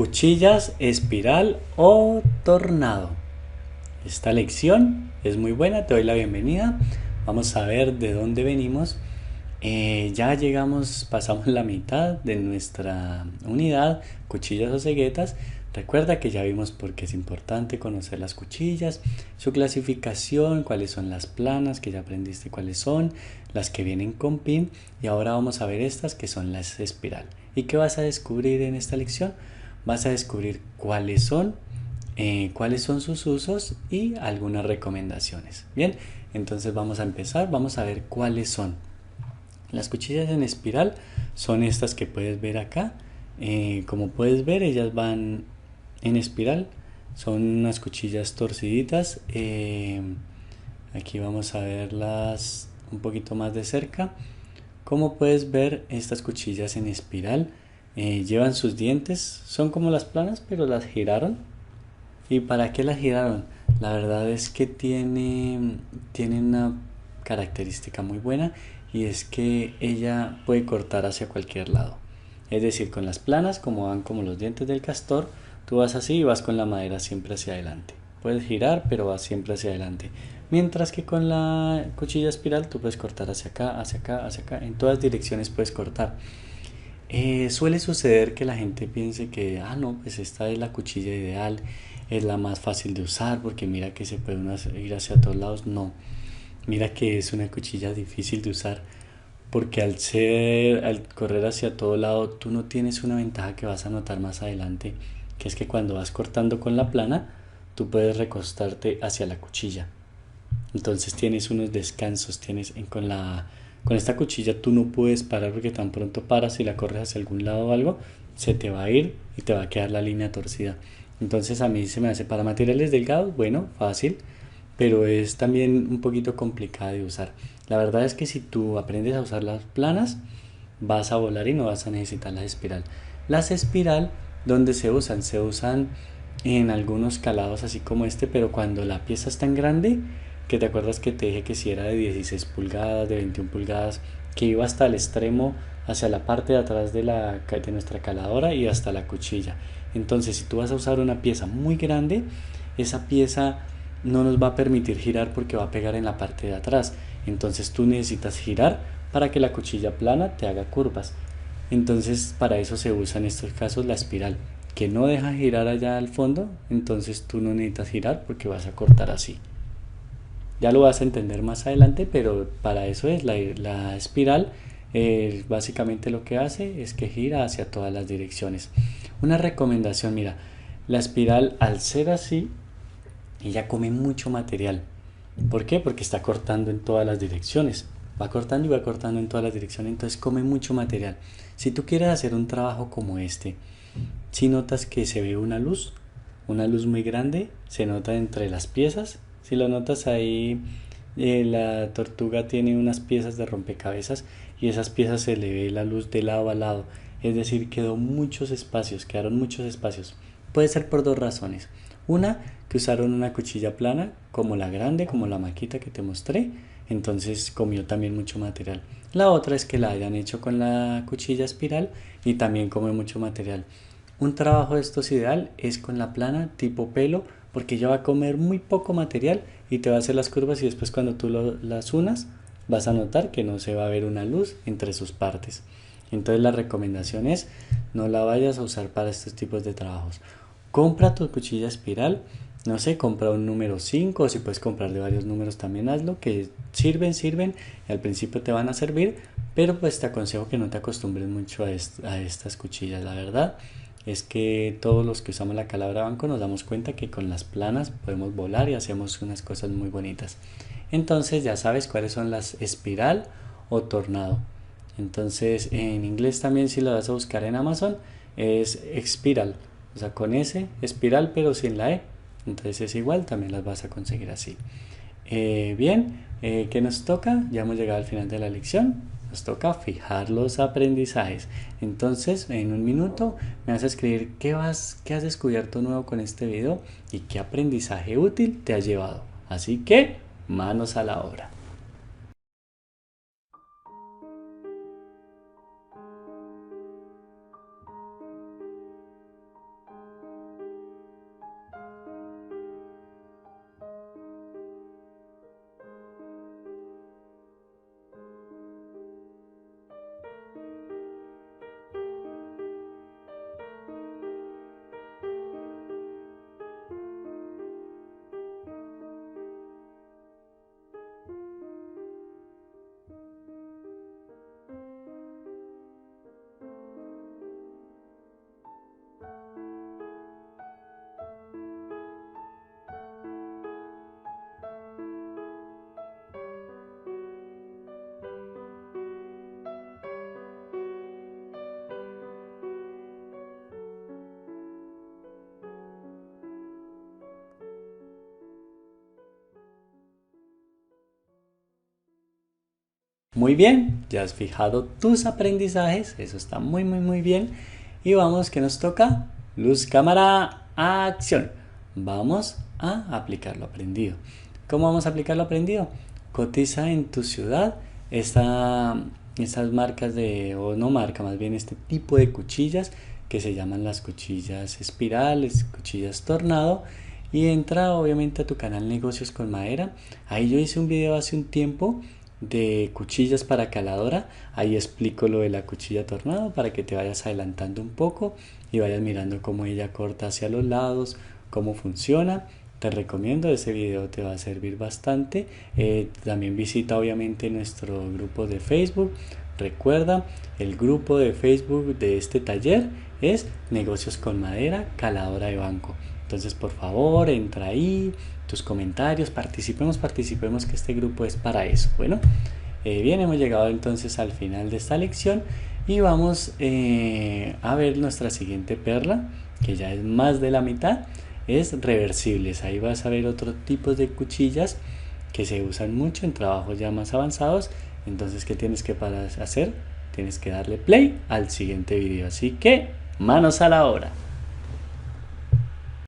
Cuchillas, espiral o tornado. Esta lección es muy buena, te doy la bienvenida. Vamos a ver de dónde venimos. Ya llegamos, pasamos la mitad de nuestra unidad, cuchillas o ceguetas. Recuerda que ya vimos por qué es importante conocer las cuchillas, su clasificación, cuáles son las planas, que ya aprendiste cuáles son, las que vienen con pin, y ahora vamos a ver estas que son las espiral. ¿Y qué vas a descubrir en esta lección? Vas a descubrir cuáles son sus usos y algunas recomendaciones. Bien, entonces vamos a empezar, vamos a ver cuáles son. Las cuchillas en espiral son estas que puedes ver acá. Como puedes ver, ellas van en espiral. Son unas cuchillas torciditas. Aquí vamos a verlas un poquito más de cerca. Como puedes ver, estas cuchillas en espiral llevan sus dientes. Son como las planas, pero las giraron. ¿Y para qué las giraron? La verdad es que tiene una característica muy buena, y es que ella puede cortar hacia cualquier lado. Es decir, con las planas, como van como los dientes del castor, tú vas así y vas con la madera siempre hacia adelante. Puedes girar, pero vas siempre hacia adelante. Mientras que con la cuchilla espiral tú puedes cortar hacia acá, hacia acá, hacia acá. En todas direcciones puedes cortar. Suele suceder que la gente piense que, no, pues esta es la cuchilla ideal, es la más fácil de usar porque mira que se puede uno ir hacia todos lados. No, mira que es una cuchilla difícil de usar porque al correr hacia todo lado, tú no tienes una ventaja que vas a notar más adelante, que es que cuando vas cortando con la plana, tú puedes recostarte hacia la cuchilla. Entonces tienes unos descansos, con esta cuchilla tú no puedes parar porque tan pronto paras y la corres hacia algún lado o algo, se te va a ir y te va a quedar la línea torcida. Entonces a mí se me hace para materiales delgados, bueno, fácil, pero es también un poquito complicada de usar. La verdad es que si tú aprendes a usar las planas, vas a volar y no vas a necesitar las espiral. Las espiral, ¿dónde se usan? Se usan en algunos calados así como este, pero cuando la pieza es tan grande, que te acuerdas que te dije que si era de 16 pulgadas, de 21 pulgadas, que iba hasta el extremo, hacia la parte de atrás de nuestra caladora y hasta la cuchilla. Entonces, si tú vas a usar una pieza muy grande, esa pieza no nos va a permitir girar porque va a pegar en la parte de atrás. Entonces tú necesitas girar para que la cuchilla plana te haga curvas. Entonces para eso se usa en estos casos la espiral, que no deja girar allá al fondo. Entonces tú no necesitas girar porque vas a cortar así. Ya lo vas a entender más adelante, pero para eso es la espiral. Básicamente lo que hace es que gira hacia todas las direcciones. Una recomendación, mira, la espiral al ser así, ella come mucho material. ¿Por qué? Porque está cortando en todas las direcciones. Va cortando y va cortando en todas las direcciones, entonces come mucho material. Si tú quieres hacer un trabajo como este, si notas que se ve una luz muy grande, se nota entre las piezas. Si lo notas ahí, la tortuga tiene unas piezas de rompecabezas y esas piezas se le ve la luz de lado a lado. Es decir, quedaron muchos espacios. Puede ser por dos razones. Una, que usaron una cuchilla plana, como la grande, como la maquita que te mostré, entonces comió también mucho material. La otra es que la hayan hecho con la cuchilla espiral y también come mucho material. Un trabajo de estos ideal es con la plana tipo pelo, porque ella va a comer muy poco material y te va a hacer las curvas, y después cuando tú las unas vas a notar que no se va a ver una luz entre sus partes. Entonces la recomendación es no la vayas a usar para estos tipos de trabajos. Compra tu cuchilla espiral, no sé, compra un número 5, o si puedes comprar de varios números también hazlo, que sirven, y al principio te van a servir, pero pues te aconsejo que no te acostumbres mucho a estas cuchillas. La verdad es que todos los que usamos la calabra banco nos damos cuenta que con las planas podemos volar y hacemos unas cosas muy bonitas. Entonces ya sabes cuáles son las espiral o tornado. Entonces en inglés también, si lo vas a buscar en Amazon, es espiral, o sea, con S, espiral, pero sin la E. Entonces es igual, también las vas a conseguir así. Bien, ¿qué nos toca? Ya hemos llegado al final de la lección. Nos toca fijar los aprendizajes. Entonces, en un minuto me vas a escribir qué has descubierto nuevo con este video y qué aprendizaje útil te ha llevado. Así que, manos a la obra. Muy bien, ya has fijado tus aprendizajes, eso está muy bien. Y vamos, ¿qué nos toca? Luz, cámara, acción. Vamos a aplicar lo aprendido. ¿Cómo vamos a aplicar lo aprendido? Cotiza en tu ciudad estas marcas o no marca, más bien este tipo de cuchillas que se llaman las cuchillas espirales, cuchillas tornado. Y entra obviamente a tu canal Negocios con Madera. Ahí yo hice un video hace un tiempo de cuchillas para caladora. Ahí explico lo de la cuchilla tornado para que te vayas adelantando un poco y vayas mirando cómo ella corta hacia los lados, cómo funciona. Te recomiendo, ese video te va a servir bastante. También visita obviamente nuestro grupo de Facebook. Recuerda, el grupo de Facebook de este taller es Negocios con Madera, Caladora de Banco. Entonces, por favor, entra ahí, tus comentarios, participemos que este grupo es para eso. Bueno, bien, hemos llegado entonces al final de esta lección y vamos a ver nuestra siguiente perla, que ya es más de la mitad, es reversibles. Ahí vas a ver otros tipos de cuchillas que se usan mucho en trabajos ya más avanzados. Entonces, ¿qué tienes que hacer? Tienes que darle play al siguiente video. Así que, manos a la obra.